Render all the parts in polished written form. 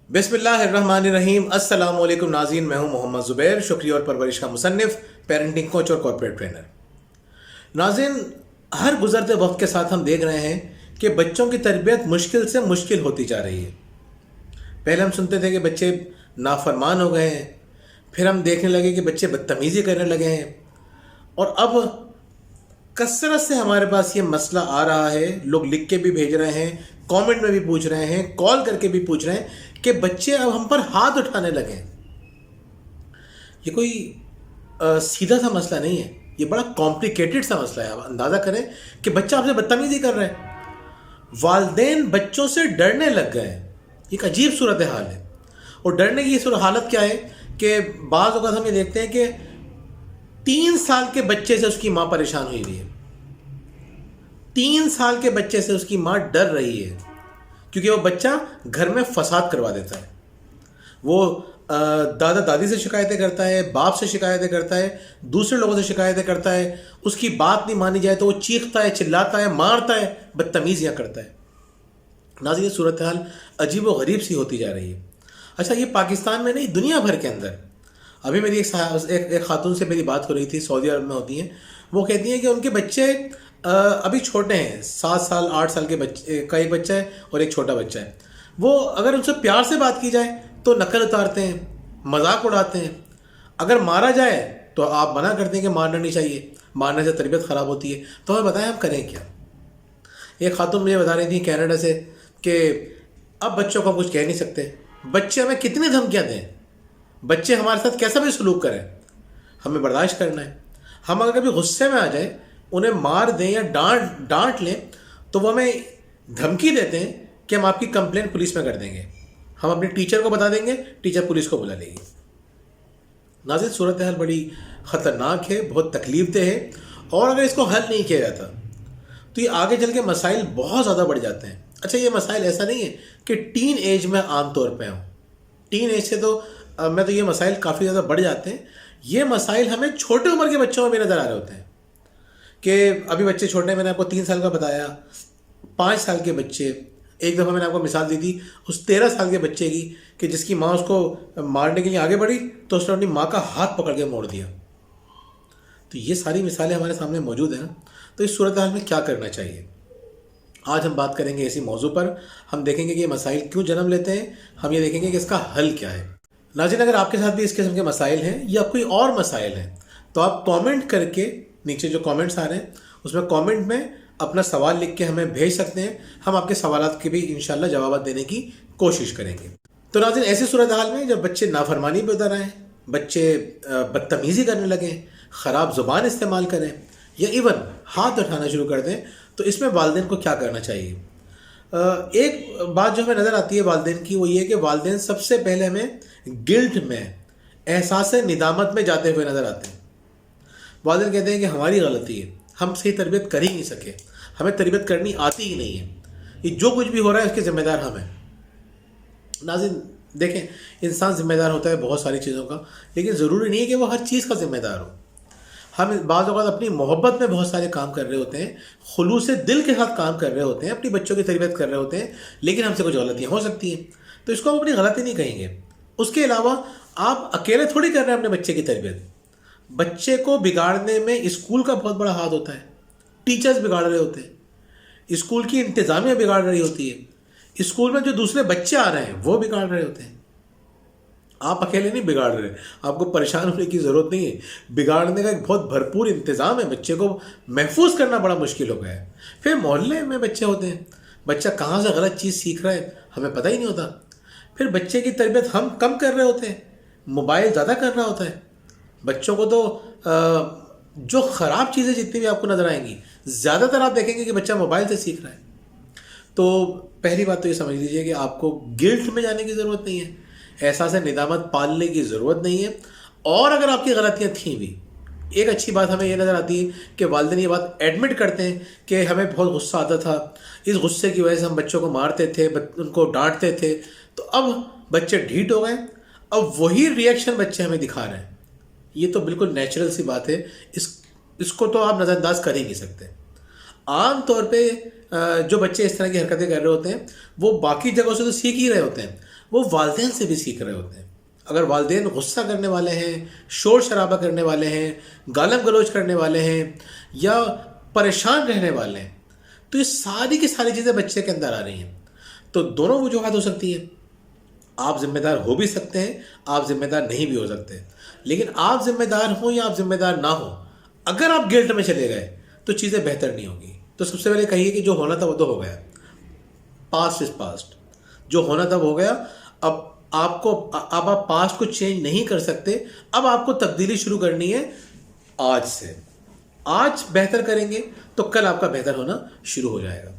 بسم اللہ الرحمن الرحیم۔ السلام علیکم ناظرین، میں ہوں محمد زبیر، شکریہ اور پرورش کا مصنف، پیرنٹنگ کوچ اور کارپوریٹ ٹرینر۔ ناظرین، ہر گزرتے وقت کے ساتھ ہم دیکھ رہے ہیں کہ بچوں کی تربیت مشکل سے مشکل ہوتی جا رہی ہے۔ پہلے ہم سنتے تھے کہ بچے نافرمان ہو گئے ہیں، پھر ہم دیکھنے لگے کہ بچے بدتمیزی کرنے لگے ہیں، اور اب کثرت سے ہمارے پاس یہ مسئلہ آ رہا ہے، لوگ لکھ کے بھی بھیج رہے ہیں، کامنٹ میں بھی پوچھ رہے ہیں، کال کر کے بھی پوچھ رہے ہیں کہ بچے اب ہم پر ہاتھ اٹھانے لگے ہیں۔ یہ کوئی سیدھا سا مسئلہ نہیں ہے، یہ بڑا کمپلیکیٹڈ سا مسئلہ ہے۔ آپ اندازہ کریں کہ بچہ آپ سے بدتمیزی کر رہا ہے، والدین بچوں سے ڈرنے لگ گئے ہیں۔ ایک عجیب صورتحال ہے، اور ڈرنے کی یہ حالت کیا ہے کہ بعض اوقات ہم یہ دیکھتے ہیں کہ 3 سال کے بچے سے اس کی ماں پریشان ہوئی ہوئی ہے، 3 سال کے بچے سے اس کی ماں ڈر رہی ہے، کیونکہ وہ بچہ گھر میں فساد کروا دیتا ہے۔ وہ دادا دادی سے شکایتیں کرتا ہے، باپ سے شکایتیں کرتا ہے، دوسرے لوگوں سے شکایتیں کرتا ہے، اس کی بات نہیں مانی جائے تو وہ چیختا ہے، چلاتا ہے، مارتا ہے، بدتمیزیاں کرتا ہے۔ ناظرین، یہ صورتحال عجیب و غریب سی ہوتی جا رہی ہے۔ اچھا، یہ پاکستان میں نہیں، دنیا بھر کے اندر۔ ابھی میری ایک خاتون سے میری بات ہو رہی تھی، سعودی عرب میں ہوتی ہیں۔ وہ کہتی ہیں کہ ان کے بچے ابھی چھوٹے ہیں، 7 سال 8 سال کے بچے کا ایک بچہ ہے اور ایک چھوٹا بچہ ہے۔ وہ اگر ان سے پیار سے بات کی جائے تو نقل اتارتے ہیں، مذاق اڑاتے ہیں۔ اگر مارا جائے تو آپ منع کرتے ہیں کہ مارنا نہیں چاہیے، مارنے سے تربیت خراب ہوتی ہے۔ تو ہمیں بتائیں ہم کریں کیا؟ ایک خاتون مجھے بتا رہی تھی کینیڈا سے کہ اب بچوں کو ہم کچھ کہہ نہیں سکتے، بچے ہمیں کتنی دھمکیاں دیں، بچے ہمارے ساتھ کیسا بھی سلوک کریں، ہمیں برداشت کرنا ہے۔ ہم اگر کبھی غصے میں آ جائیں، انہیں مار دیں یا ڈانٹ لیں، تو وہ ہمیں دھمکی دیتے ہیں کہ ہم آپ کی کمپلین پولیس میں کر دیں گے، ہم اپنے ٹیچر کو بتا دیں گے، ٹیچر پولیس کو بلا لے گی۔ ناظرین، صورتحال بڑی خطرناک ہے، بہت تکلیف دہ ہے، اور اگر اس کو حل نہیں کیا جاتا تو یہ آگے چل کے مسائل بہت زیادہ بڑھ جاتے ہیں۔ اچھا، یہ مسائل ایسا نہیں ہے کہ ٹین ایج میں عام طور پہ ہوں، ٹین ایج سے تو یہ مسائل کافی زیادہ بڑھ جاتے ہیں۔ یہ مسائل ہمیں چھوٹے عمر کے بچوں میں بھی نظر آ رہے ہوتے ہیں کہ ابھی بچے چھوٹے ہیں۔ میں نے آپ کو 3 سال کا بتایا، 5 سال کے بچے، ایک دفعہ میں نے آپ کو مثال دی تھی اس 13 سال کے بچے کی کہ جس کی ماں اس کو مارنے کے لیے آگے بڑھی تو اس نے اپنی ماں کا ہاتھ پکڑ کے موڑ دیا۔ تو یہ ساری مثالیں ہمارے سامنے موجود ہیں نا۔ تو اس صورتحال میں کیا کرنا چاہیے؟ آج ہم بات کریں گے اسی موضوع پر۔ ہم دیکھیں گے کہ یہ مسائل کیوں جنم لیتے ہیں، ہم یہ دیکھیں گے کہ اس کا حل کیا ہے۔ ناظرین، اگر آپ کے ساتھ بھی اس قسم کے مسائل ہیں یا کوئی اور مسائل ہیں تو آپ کامنٹ کر کے، نیچے جو کامنٹس آ رہے ہیں اس میں کامنٹ میں اپنا سوال لکھ کے ہمیں بھیج سکتے ہیں۔ ہم آپ کے سوالات کے بھی انشاءاللہ جوابات دینے کی کوشش کریں گے۔ تو ناظرین، ایسی صورتحال میں جب بچے نافرمانی پہ اتر آئیں، بچے بدتمیزی کرنے لگیں، خراب زبان استعمال کریں، یا ایون ہاتھ اٹھانا شروع کر دیں، تو اس میں والدین کو کیا کرنا چاہیے؟ ایک بات جو ہمیں نظر آتی ہے والدین کی، وہ یہ کہ والدین سب سے پہلے ہمیں گلٹ میں، احساس ندامت میں جاتے ہوئے نظر آتے ہیں۔ والدین کہتے ہیں کہ ہماری غلطی ہے، ہم صحیح تربیت کر ہی نہیں سکے، ہمیں تربیت کرنی آتی ہی نہیں ہے، یہ جو کچھ بھی ہو رہا ہے اس کے ذمہ دار ہم ہیں۔ ناظرین دیکھیں، انسان ذمہ دار ہوتا ہے بہت ساری چیزوں کا، لیکن ضروری نہیں ہے کہ وہ ہر چیز کا ذمہ دار ہو۔ ہم بعض اوقات اپنی محبت میں بہت سارے کام کر رہے ہوتے ہیں، خلوص دل کے ساتھ کام کر رہے ہوتے ہیں، اپنی بچوں کی تربیت کر رہے ہوتے ہیں، لیکن ہم سے کچھ غلطیاں ہو سکتی ہیں، تو اس کو ہم اپنی غلطی نہیں کہیں گے۔ اس کے علاوہ آپ اکیلے تھوڑی کر رہے ہیں اپنے بچے کی تربیت۔ بچے کو بگاڑنے میں اسکول کا بہت بڑا ہاتھ ہوتا ہے، ٹیچرز بگاڑ رہے ہوتے ہیں، اسکول کی انتظامیہ بگاڑ رہی ہوتی ہے، اسکول میں جو دوسرے بچے آ رہے ہیں وہ بگاڑ رہے ہوتے ہیں۔ آپ اکیلے نہیں بگاڑ رہے، آپ کو پریشان ہونے کی ضرورت نہیں ہے۔ بگاڑنے کا ایک بہت بھرپور انتظام ہے، بچے کو محفوظ کرنا بڑا مشکل ہو گیا ہے۔ پھر محلے میں بچے ہوتے ہیں، بچہ کہاں سے غلط چیز سیکھ رہا ہے ہمیں پتہ ہی نہیں ہوتا۔ پھر بچے کی تربیت ہم کم کر رہے ہوتے ہیں، موبائل زیادہ کر رہا ہوتا ہے۔ بچوں کو تو جو خراب چیزیں جتنی بھی آپ کو نظر آئیں گی، زیادہ تر آپ دیکھیں گے کہ بچہ موبائل سے سیکھ رہا ہے۔ تو پہلی بات تو یہ سمجھ لیجئے کہ آپ کو گلٹ میں جانے کی ضرورت نہیں ہے، احساس ندامت پالنے کی ضرورت نہیں ہے۔ اور اگر آپ کی غلطیاں تھیں بھی، ایک اچھی بات ہمیں یہ نظر آتی ہے کہ والدین یہ بات ایڈمٹ کرتے ہیں کہ ہمیں بہت غصہ آتا تھا، اس غصے کی وجہ سے ہم بچوں کو مارتے تھے، ان کو ڈانٹتے تھے، تو اب بچے ڈھیٹ ہو گئے، اب وہی ری ایکشن بچے ہمیں دکھا رہے ہیں۔ یہ تو بالکل نیچرل سی بات ہے، اس کو تو آپ نظر انداز کر ہی نہیں سکتے۔ عام طور پہ جو بچے اس طرح کی حرکتیں کر رہے ہوتے ہیں وہ باقی جگہوں سے تو سیکھ ہی رہے ہوتے ہیں، وہ والدین سے بھی سیکھ رہے ہوتے ہیں. اگر والدین غصہ کرنے والے ہیں, شور شرابہ کرنے والے ہیں, گالم گلوچ کرنے والے ہیں, یا پریشان رہنے والے ہیں, تو یہ ساری کی ساری چیزیں بچے کے اندر آ رہی ہیں. تو دونوں وجوہات ہو سکتی ہیں. آپ ذمہ دار ہو بھی سکتے ہیں, آپ ذمہ دار نہیں بھی ہو سکتے. لیکن آپ ذمہ دار ہوں یا آپ ذمہ دار نہ ہوں, اگر آپ گلٹ میں چلے گئے تو چیزیں بہتر نہیں ہوگی. تو سب سے پہلے کہیے کہ جو ہونا تھا وہ تو ہو گیا, پاسٹ از پاسٹ. جو ہونا تھا وہ ہو گیا. اب آپ پاسٹ کو چینج نہیں کر سکتے. اب آپ کو تبدیلی شروع کرنی ہے آج سے. آج بہتر کریں گے تو کل آپ کا بہتر ہونا شروع ہو جائے گا.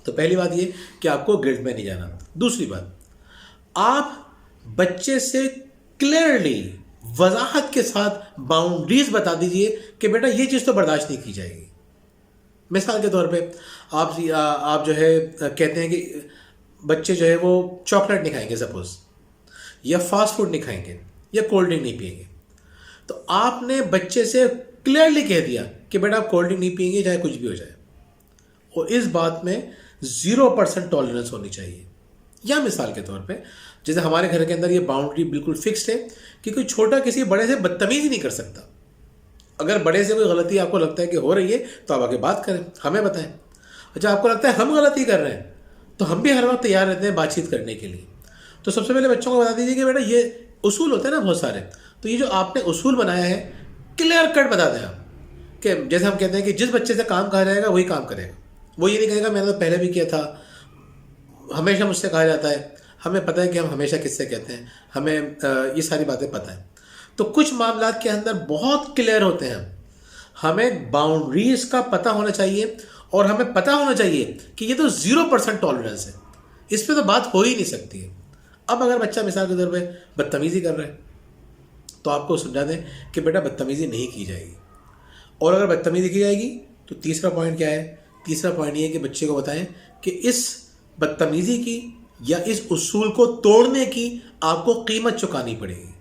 تو پہلی بات یہ کہ آپ کو گلٹ میں نہیں جانا. دوسری بات, آپ بچے سے کلیئرلی وضاحت کے ساتھ باؤنڈریز بتا دیجئے کہ بیٹا یہ چیز تو برداشت نہیں کی جائے گی. مثال کے طور پہ آپ جو ہے کہتے ہیں کہ بچے جو ہے وہ چاکلیٹ نہیں کھائیں گے سپوز, یا فاسٹ فوڈ نہیں کھائیں گے, یا کولڈ ڈرنک نہیں پئیں گے. تو آپ نے بچے سے کلیئرلی کہہ دیا کہ بیٹا آپ کولڈ ڈرنک نہیں پئیں گے چاہے کچھ بھی ہو جائے, اور اس بات میں 0% ٹالرنس ہونی چاہیے. یا مثال کے طور پہ جیسے ہمارے گھر کے اندر یہ باؤنڈری بالکل فکسڈ ہے کہ کوئی چھوٹا کسی بڑے سے بدتمیزی نہیں کر سکتا. اگر بڑے سے کوئی غلطی آپ کو لگتا ہے کہ ہو رہی ہے تو آپ آگے بات کریں, ہمیں بتائیں. اچھا آپ کو لگتا ہے ہم غلطی کر رہے ہیں تو ہم بھی ہر وقت تیار رہتے ہیں بات چیت کرنے کے لیے. تو سب سے پہلے بچوں کو بتا دیجیے کہ بیٹا یہ اصول ہوتے ہیں نا بہت سارے, تو یہ جو آپ نے اصول بنایا ہے کلیئر کٹ بتا دیں آپ کہ جیسے ہم کہتے ہیں کہ جس بچے سے کام کہا جائے گا وہی کام کرے گا. وہ یہ نہیں کہے گا میں نے تو پہلے بھی کیا تھا, ہمیشہ مجھ سے کہا جاتا ہے. ہمیں پتہ ہے کہ ہم ہمیشہ کس سے کہتے ہیں, ہمیں یہ ساری باتیں پتہ ہیں. تو کچھ معاملات کے اندر بہت کلیئر ہوتے ہیں. ہمیں باؤنڈریز کا پتہ ہونا چاہیے, اور ہمیں پتہ ہونا چاہیے کہ یہ تو 0% ٹالرنس ہے, اس پہ تو بات ہو ہی نہیں سکتی ہے. اب اگر بچہ مثال کے طور پہ بدتمیزی کر رہا ہے تو آپ کو سمجھا دیں کہ بیٹا بدتمیزی نہیں کی جائے گی. اور اگر بدتمیزی کی جائے گی تو تیسرا پوائنٹ کیا ہے؟ تیسرا پوائنٹ یہ ہے کہ بچے کو بتائیں کہ اس بدتمیزی کی یا اس اصول کو توڑنے کی آپ کو قیمت چکانی پڑے گی.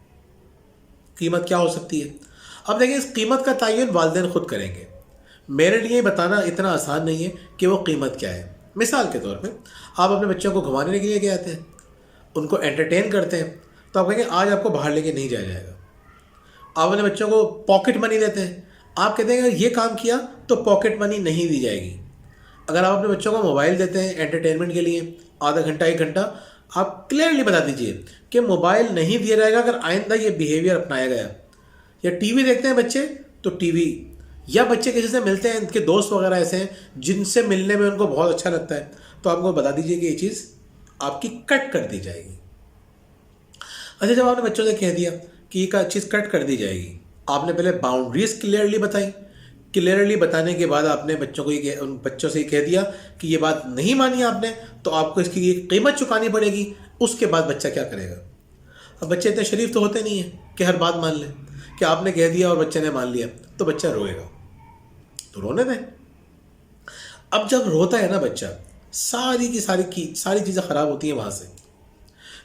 قیمت کیا ہو سکتی ہے؟ اب دیکھیں, اس قیمت کا تعین والدین خود کریں گے. میرے لیے بتانا اتنا آسان نہیں ہے کہ وہ قیمت کیا ہے. مثال کے طور پہ آپ اپنے بچوں کو گھمانے کے لیے گئے آتے ہیں, ان کو انٹرٹین کرتے ہیں, تو آپ کہیں گے آج آپ کو باہر لے کے نہیں جایا جائے گا. آپ اپنے بچوں کو پاکٹ منی دیتے ہیں, آپ کہتے ہیں اگر یہ کام کیا تو پاکٹ منی نہیں دی جائے گی. اگر آپ اپنے بچوں کو موبائل دیتے ہیں انٹرٹینمنٹ کے لیے آدھا گھنٹہ 1 گھنٹہ, آپ کلیئرلی بتا دیجئے کہ موبائل نہیں دیا جائے گا اگر آئندہ یہ بیہیویئر اپنایا گیا. یا ٹی وی دیکھتے ہیں بچے تو ٹی وی, یا بچے کسی سے ملتے ہیں, ان کے دوست وغیرہ ایسے ہیں جن سے ملنے میں ان کو بہت اچھا لگتا ہے, تو آپ کو بتا دیجئے کہ یہ چیز آپ کی کٹ کر دی جائے گی. اچھا جب آپ نے بچوں سے کہہ دیا کہ یہ چیز کٹ کر دی جائے گی, آپ نے پہلے باؤنڈریز کلیئرلی بتائی. کلیئرلی بتانے کے بعد آپ نے بچوں کو ان بچوں سے یہ کہہ دیا کہ یہ بات نہیں مانی آپ نے تو آپ کو اس کی قیمت چکانی پڑے گی. اس کے بعد بچہ کیا کرے گا؟ اب بچے اتنے شریف تو ہوتے نہیں ہیں کہ ہر بات مان لیں. کہ آپ نے کہہ دیا اور بچے نے مان لیا تو بچہ روئے گا, تو رونے دیں. اب جب روتا ہے نا بچہ, ساری کی ساری چیزیں خراب ہوتی ہیں وہاں سے.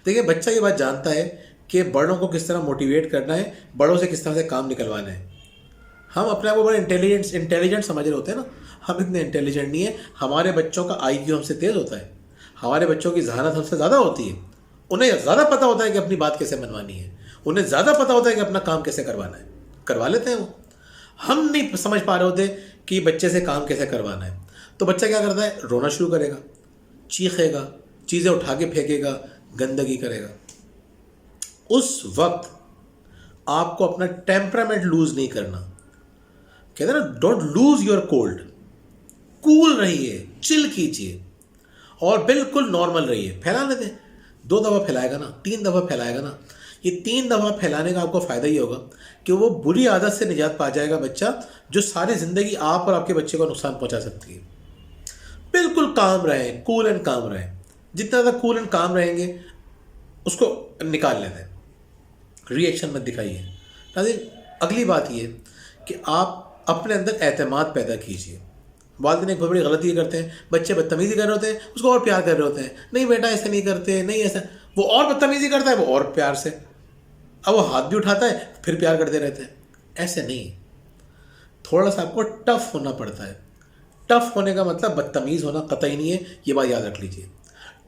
دیکھیں بچہ یہ بات جانتا ہے کہ بڑوں کو کس طرح موٹیویٹ کرنا ہے, بڑوں سے کس طرح سے کام نکلوانا ہے. ہم اپنے آپ کو بڑے انٹیلیجنٹ سمجھ رہے ہوتے ہیں نا, ہم اتنے انٹیلیجنٹ نہیں ہیں. ہمارے بچوں کا آئی کیو ہم سے تیز ہوتا ہے, ہمارے بچوں کی ذہانت ہم سے زیادہ ہوتی ہے. انہیں زیادہ پتہ ہوتا ہے کہ اپنی بات کیسے منوانی ہے, انہیں زیادہ پتہ ہوتا ہے کہ اپنا کام کیسے کروانا ہے. کروا لیتے ہیں وہ. ہم نہیں سمجھ پا رہے ہوتے کہ بچے سے کام کیسے کروانا ہے. تو بچہ کیا کرتا ہے؟ رونا شروع کرے گا, چیخے گا, چیزیں اٹھا کے پھینکے گا, گندگی کرے گا. اس وقت آپ کو اپنا ٹیمپرامنٹ لوز نہیں کرنا. کہتے ہیں نا ڈونٹ لوز یور کولڈ. کول رہیے, چل کیجیے اور بالکل نارمل رہیے. پھیلانے دیں, 2 دفعہ پھیلائے گا نا, 3 دفعہ پھیلائے گا نا, یہ 3 دفعہ پھیلانے کا آپ کو فائدہ ہی ہوگا کہ وہ بری عادت سے نجات پا جائے گا بچہ, جو ساری زندگی آپ اور آپ کے بچے کو نقصان پہنچا سکتی ہے. بالکل کام رہیں, کول اینڈ کام رہیں. جتنا زیادہ کول اینڈ کام رہیں گے اس کو نکال لیتے ہیں, ری ایکشن مت دکھائیے. ناظرین اگلی بات یہ کہ آپ اپنے اندر اعتماد پیدا کیجیے. والدین ایک بہت بڑی غلطی یہ کرتے ہیں, بچے بدتمیزی کر رہے ہوتے ہیں, اس کو اور پیار کر رہے ہوتے ہیں. نہیں بیٹا ایسے نہیں کرتے, نہیں ایسا. وہ اور بدتمیزی کرتا ہے, وہ اور پیار سے, اب وہ ہاتھ بھی اٹھاتا ہے پھر پیار کرتے رہتے ہیں. ایسے نہیں, تھوڑا سا آپ کو ٹف ہونا پڑتا ہے. ٹف ہونے کا مطلب بدتمیز ہونا قطعی نہیں ہے, یہ بات یاد رکھ لیجیے.